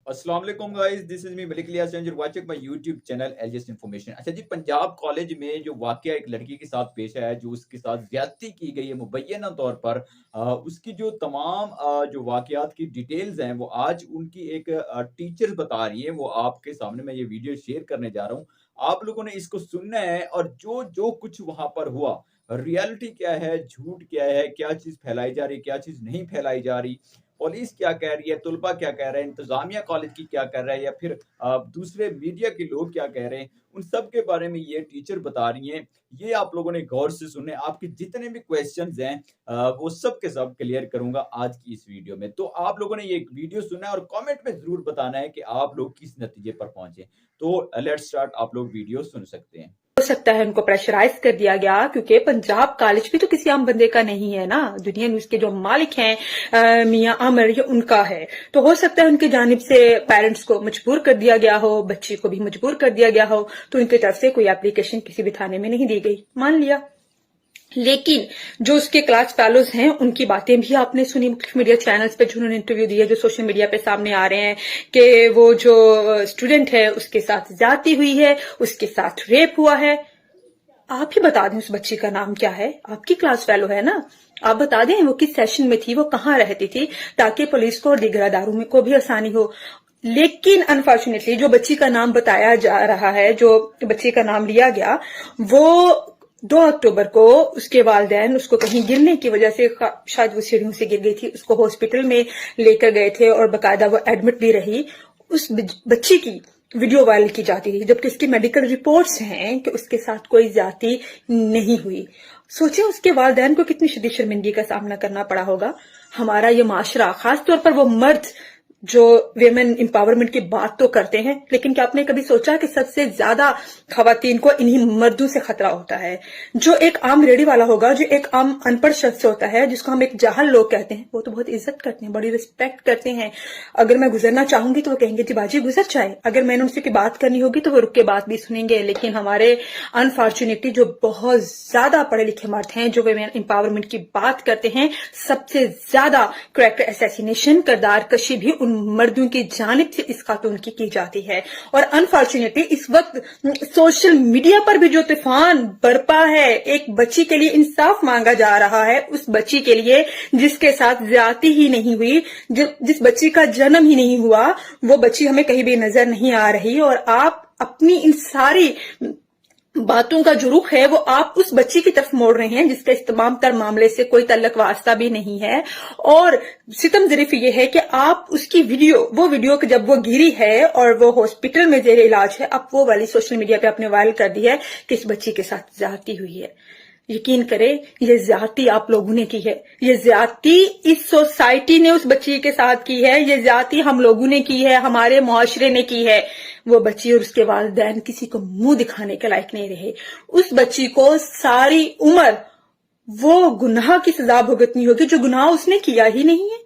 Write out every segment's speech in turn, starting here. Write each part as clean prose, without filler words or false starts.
अस्सलाम वालेकुम guys, this is me Malik Ilyas and you are watching my YouTube channel LGS information. अच्छा जी, Punjab college में जो वाकया एक लड़की के साथ पेश आया है, जो उसके साथ ज्यादती की गई है मुबैना तौर पर, उसकी जो तमाम जो वाकयात की डिटेल्स हैं वो आज उनकी एक टीचर बता रही है। वो आपके सामने मैं ये वीडियो शेयर करने जा रहा हूँ। आप लोगों ने इसको सुनना है और जो जो कुछ वहां पर हुआ, रियलिटी क्या है, झूठ क्या है, क्या चीज फैलाई जा रही, क्या चीज नहीं फैलाई जा रही, पुलिस क्या कह रही है, तुलबा क्या कह रहे हैं, इंतजामिया कॉलेज की क्या कर रहा है, या फिर दूसरे मीडिया के लोग क्या कह रहे हैं, उन सब के बारे में ये टीचर बता रही हैं। ये आप लोगों ने गौर से सुने। आपके जितने भी क्वेश्चंस हैं वो सब के सब क्लियर करूंगा आज की इस वीडियो में। तो आप लोगों ने ये वीडियो सुना है और कमेंट में जरूर बताना है कि आप लोग किस नतीजे पर पहुंचे। तो लेट्स स्टार्ट। आप लोग वीडियो सुन सकते हैं। हो सकता है उनको प्रेशराइज कर दिया गया, क्योंकि पंजाब कॉलेज भी तो किसी आम बंदे का नहीं है ना। दुनिया न्यूज के जो मालिक हैं मियां आमिर, ये उनका है। तो हो सकता है उनकी जानिब से पेरेंट्स को मजबूर कर दिया गया हो, बच्ची को भी मजबूर कर दिया गया हो, तो उनकी तरफ से कोई एप्लीकेशन किसी भी थाने में नहीं दी गई, मान लिया। लेकिन जो उसके क्लास फेलोज हैं उनकी बातें भी आपने सुनी मुख्य मीडिया चैनल्स पे, जो उन्होंने इंटरव्यू दिए, जो सोशल मीडिया पे सामने आ रहे हैं कि वो जो स्टूडेंट है उसके साथ ज्यादती हुई है, उसके साथ रेप हुआ है। आप ही बता दें उस बच्ची का नाम क्या है, आपकी क्लास फेलो है ना। आप बता दें वो किस सेशन में थी, वो कहाँ रहती थी, ताकि पुलिस को और दीगर अदारों को भी आसानी हो। लेकिन अनफॉर्चुनेटली जो बच्ची का नाम बताया जा रहा है, जो बच्ची का नाम लिया गया, वो 2 अक्टूबर को उसके वालिदैन उसको कहीं गिरने की वजह से, शायद वो सीढ़ियों से गिर गई थी, उसको हॉस्पिटल में लेकर गए थे और बाकायदा वो एडमिट भी रही। उस बच्ची की वीडियो वायरल की जाती थी, जबकि इसकी मेडिकल रिपोर्ट्स हैं कि उसके साथ कोई ज्यादती नहीं हुई। सोचिए उसके वालिदैन को कितनी शदीद शर्मिंदगी का सामना करना पड़ा होगा। हमारा ये माशरा, खासतौर पर वो मर्द जो विमेन एम्पावरमेंट की बात तो करते हैं, लेकिन क्या आपने कभी सोचा कि सबसे ज्यादा खवातीन को इन्हीं मर्दों से खतरा होता है। जो एक आम रेडी वाला होगा, जो एक आम अनपढ़ शख्स होता है, जिसको हम एक जाहल लोग कहते हैं, वो तो बहुत इज्जत करते हैं, बड़ी रिस्पेक्ट करते हैं। अगर मैं गुजरना चाहूंगी तो वो कहेंगे जी बाजी गुजर जाए, अगर मैंने उनसे की बात करनी होगी तो वो रुक के बात भी सुनेंगे। लेकिन हमारे अनफॉर्चुनेटली जो बहुत ज्यादा पढ़े लिखे मर्द हैं, जो विमेन एम्पावरमेंट की बात करते हैं, सबसे ज्यादा कैरेक्टर असैसिनेशन, किरदार कशी भी उन मर्दों की जानिब से इस खातून की जाती है। और अनफॉर्चुनेटली इस वक्त सोशल मीडिया पर भी जो तूफान बरपा है, एक बच्ची के लिए इंसाफ मांगा जा रहा है, उस बच्ची के लिए जिसके साथ ज्यादती ही नहीं हुई, जिस बच्ची का जन्म ही नहीं हुआ, वो बच्ची हमें कहीं भी नजर नहीं आ रही। और आप अपनी इन सारी बातों का जो रुख है वो आप उस बच्ची की तरफ मोड़ रहे हैं, जिसका इस तमाम तर मामले से कोई तल्लक वास्ता भी नहीं है। और सितम ज़रीफ ये है कि आप उसकी वो वीडियो जब वो गिरी है और वो हॉस्पिटल में जेर इलाज है, अब वो वाली सोशल मीडिया पे आपने वायरल कर दी है कि इस बच्ची के साथ ज्यादती हुई है। यकीन करें, ये ज्यादती आप लोगों ने की है, ये ज्यादती इस सोसाइटी ने उस बच्ची के साथ की है, ये ज्यादती हम लोगों ने की है, हमारे मुआशरे ने की है। वो बच्ची और उसके वालिदैन किसी को मुंह दिखाने के लायक नहीं रहे। उस बच्ची को सारी उम्र वो गुनाह की सजा भुगतनी होगी जो गुनाह उसने किया ही नहीं है,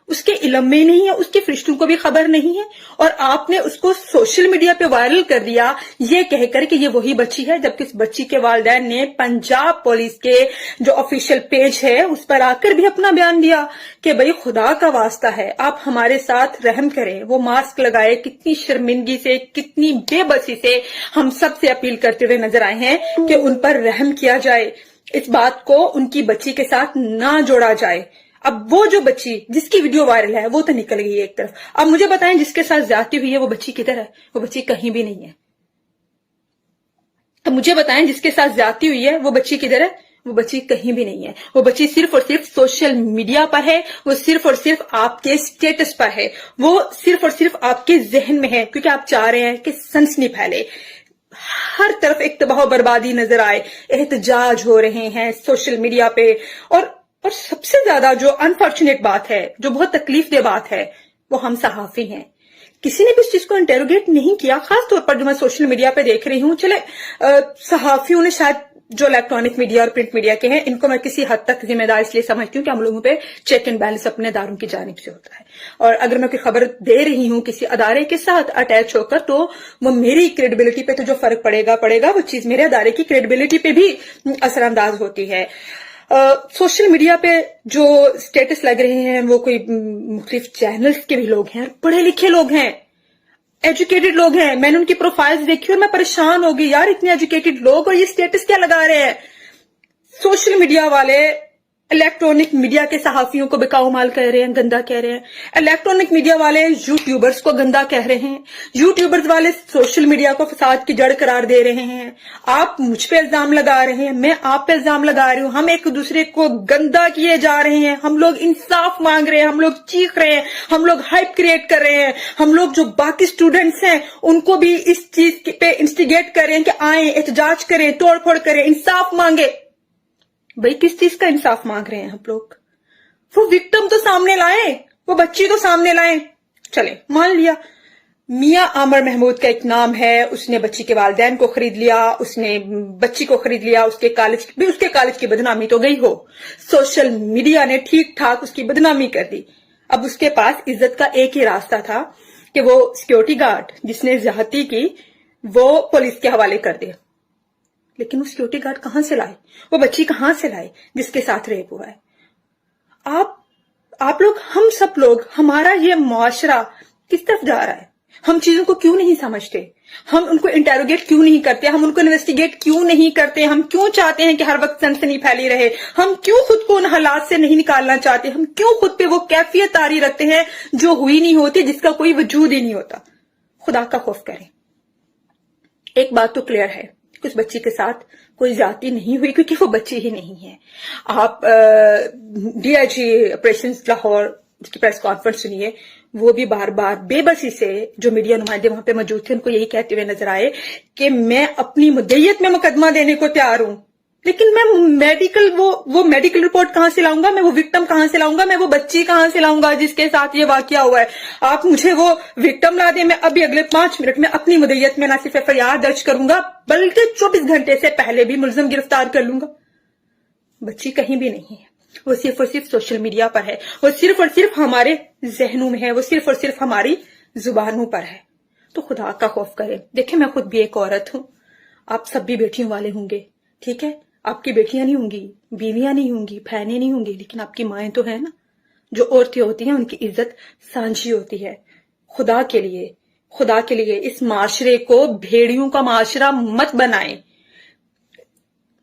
उसके इल्म में नहीं है, उसके फरिश्तों को भी खबर नहीं है। और आपने उसको सोशल मीडिया पे वायरल कर दिया ये कहकर कि ये वही बच्ची है, जबकि इस बच्ची के वालिदैन ने पंजाब पुलिस के जो ऑफिशियल पेज है उस पर आकर भी अपना बयान दिया कि भाई खुदा का वास्ता है, आप हमारे साथ रहम करें। वो मास्क लगाए, कितनी शर्मिंदगी से, कितनी बेबसी से हम सबसे अपील करते हुए नजर आए हैं कि उन पर रहम किया जाए, इस बात को उनकी बच्ची के साथ ना जोड़ा जाए। अब वो जो बच्ची जिसकी वीडियो वायरल है वो तो निकल गई है एक तरफ। अब मुझे बताएं जिसके साथ ज्यादती हुई है वो बच्ची किधर है? वो बच्ची कहीं भी नहीं है। अब मुझे बताएं जिसके साथ ज्यादती हुई है वो बच्ची किधर है? वो बच्ची कहीं भी नहीं है। वो बच्ची सिर्फ और सिर्फ सोशल मीडिया पर है, वो सिर्फ और सिर्फ आपके स्टेटस पर है, वो सिर्फ और सिर्फ आपके जहन में है, क्योंकि आप चाह रहे हैं कि सनसनी फैले, हर तरफ एक तबाह बर्बादी नजर आए, एहतजाज हो रहे हैं सोशल मीडिया पे। और सबसे ज्यादा जो अनफॉर्चुनेट बात है, जो बहुत तकलीफ दे बात है, वो हम सहाफी हैं। किसी ने भी इस चीज को इंटेरोगेट नहीं किया। खासतौर पर जो मैं सोशल मीडिया पे देख रही हूँ, चले सहाफियों ने, शायद जो इलेक्ट्रॉनिक मीडिया और प्रिंट मीडिया के हैं, इनको मैं किसी हद तक जिम्मेदार इसलिए समझती हूँ कि हम लोगों पे चेक एंड बैलेंस अपने दारों की जानिब से होता है। और अगर मैं कोई खबर दे रही हूँ किसी अदारे के साथ अटैच होकर, तो वो मेरी क्रेडिबिलिटी पे तो जो फर्क पड़ेगा वो चीज मेरे अदारे की क्रेडिबिलिटी पे भी असरअंदाज होती है। सोशल मीडिया पे जो स्टेटस लग रहे हैं वो कोई मुख्तलिफ चैनल्स के भी लोग हैं, पढ़े लिखे लोग हैं, एजुकेटेड लोग हैं, मैंने उनकी प्रोफाइल्स देखी और मैं परेशान हो गई यार, इतने एजुकेटेड लोग और ये स्टेटस क्या लगा रहे हैं। सोशल मीडिया वाले इलेक्ट्रॉनिक मीडिया के सहाफियों को बिकाऊ माल कह रहे हैं, गंदा कह रहे हैं। इलेक्ट्रॉनिक मीडिया वाले यूट्यूबर्स को गंदा कह रहे हैं। यूट्यूबर्स वाले सोशल मीडिया को फसाद की जड़ करार दे रहे हैं। आप मुझ पे इल्जाम लगा रहे हैं, मैं आप पे इल्जाम लगा रही हूँ, हम एक दूसरे को गंदा किए जा रहे हैं। हम लोग इंसाफ मांग रहे हैं, हम लोग चीख रहे हैं, हम लोग हाइप क्रिएट कर रहे हैं। हम लोग जो बाकी स्टूडेंट्स हैं उनको भी इस चीज पे इंस्टिगेट कर रहे हैं कि आए, एहतजाज करें, तोड़फोड़ करें, इंसाफ मांगे। भाई किस चीज का इंसाफ मांग रहे हैं हम लोग? वो विक्टिम तो सामने लाए, वो बच्ची तो सामने लाए। चले मान लिया मियां आमिर महमूद का एक नाम है, उसने बच्ची के वालिदैन को खरीद लिया, उसने बच्ची को खरीद लिया, उसके कॉलेज की बदनामी तो गई हो, सोशल मीडिया ने ठीक ठाक उसकी बदनामी कर दी। अब उसके पास इज्जत का एक ही रास्ता था कि वो सिक्योरिटी गार्ड जिसने ज्यादती की वो पुलिस के हवाले कर दे। लेकिन वो सिक्योरिटी गार्ड कहां से लाए, वो बच्ची कहां से लाए जिसके साथ रेप हुआ है? आप लोग, हम सब लोग, हमारा ये मुआशरा किस तरफ जा रहा है? हम चीजों को क्यों नहीं समझते? हम उनको इंटेरोगेट क्यों नहीं करते? हम उनको इन्वेस्टिगेट क्यों नहीं करते? हम क्यों चाहते हैं कि हर वक्त सनसनी फैली रहे? हम क्यों खुद को उन हालात से नहीं निकालना चाहते? हम क्यों खुद पे वो कैफियत तारी रखते हैं जो हुई नहीं होती, जिसका कोई वजूद ही नहीं होता? खुदा का खौफ करें। एक बात तो क्लियर है, उस बच्ची के साथ कोई ज्यादती नहीं हुई क्योंकि वो बच्ची ही नहीं है। आप डीआईजी ऑपरेशंस लाहौर की प्रेस कॉन्फ्रेंस सुनिए, वो भी बार बार बेबसी से जो मीडिया नुमाइंदे वहां पे मौजूद थे उनको यही कहते हुए नजर आए कि मैं अपनी मुद्दईयत में मुकदमा देने को तैयार हूं, लेकिन मैं वो मेडिकल रिपोर्ट कहां से लाऊंगा? मैं वो विक्टिम कहां से लाऊंगा? मैं वो बच्ची कहां से लाऊंगा जिसके साथ ये वाकया हुआ है? आप मुझे वो विक्टिम ला दें, मैं अभी अगले 5 मिनट में अपनी मुद्दईयत में ना सिर्फ एफआईआर दर्ज करूंगा बल्कि 24 घंटे से पहले भी मुलजिम गिरफ्तार कर लूंगा। बच्ची कहीं भी नहीं है, वो सिर्फ और सिर्फ सोशल मीडिया पर है, वो सिर्फ और सिर्फ हमारे जहनों में है, वो सिर्फ और सिर्फ हमारी जुबानों पर है। तो खुदा का खौफ करें। देखिए मैं खुद भी एक औरत हूं, आप सब भी बेटियों वाले होंगे, ठीक है? आपकी बेटियां नहीं होंगी, बीवियां नहीं होंगी, बहनें नहीं होंगी, लेकिन आपकी माएं तो है ना। जो औरतें होती हैं उनकी इज्जत सांझी होती है। खुदा के लिए इस माशरे को भेड़ियों का माशरा मत बनाएं।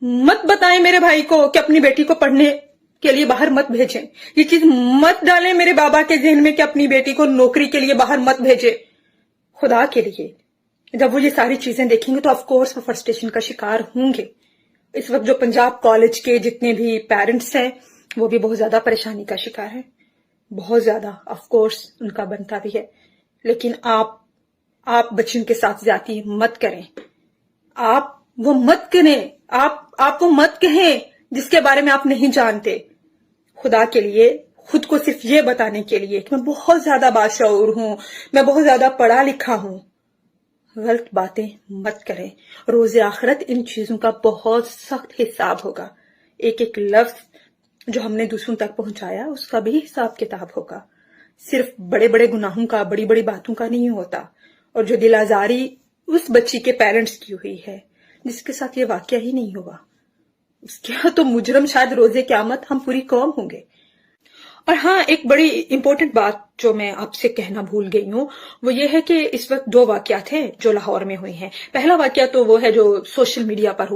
मत बताएं मेरे भाई को कि अपनी बेटी को पढ़ने के लिए बाहर मत भेजें। ये चीज मत डालें मेरे बाबा के जहन में कि अपनी बेटी को नौकरी के लिए बाहर मत भेजें। खुदा के लिए जब वो ये सारी चीजें देखेंगे तो ऑफकोर्स वो फ्रस्ट्रेशन का शिकार होंगे। इस वक्त जो पंजाब कॉलेज के जितने भी पेरेंट्स हैं वो भी बहुत ज्यादा परेशानी का शिकार है, बहुत ज्यादा। ऑफकोर्स उनका बनता भी है, लेकिन आप बच्चों के साथ ज्यादती मत करें। आप वो मत करें, आप वो मत कहें जिसके बारे में आप नहीं जानते। खुदा के लिए, खुद को सिर्फ ये बताने के लिए कि मैं बहुत ज्यादा बाशऊर हूं, मैं बहुत ज्यादा पढ़ा लिखा हूं, गलत बातें मत करें। रोज़े आखिरत इन चीजों का बहुत सख्त हिसाब होगा। एक एक लफ्ज जो हमने दूसरों तक पहुंचाया उसका भी हिसाब किताब होगा। सिर्फ बड़े बड़े गुनाहों का, बड़ी बड़ी बातों का नहीं होता। और जो दिल आजारी उस बच्ची के पेरेंट्स की हुई है जिसके साथ ये वाकया ही नहीं हुआ, उसके तो मुजरम शायद रोजे क़यामत हम पूरी कौम होंगे। और हाँ, एक बड़ी इंपॉर्टेंट बात जो मैं आपसे कहना भूल गई हूँ वो ये है कि इस वक्त 2 वाकयात हैं जो लाहौर में हुए हैं। पहला वाकया तो वो है जो सोशल मीडिया पर हुआ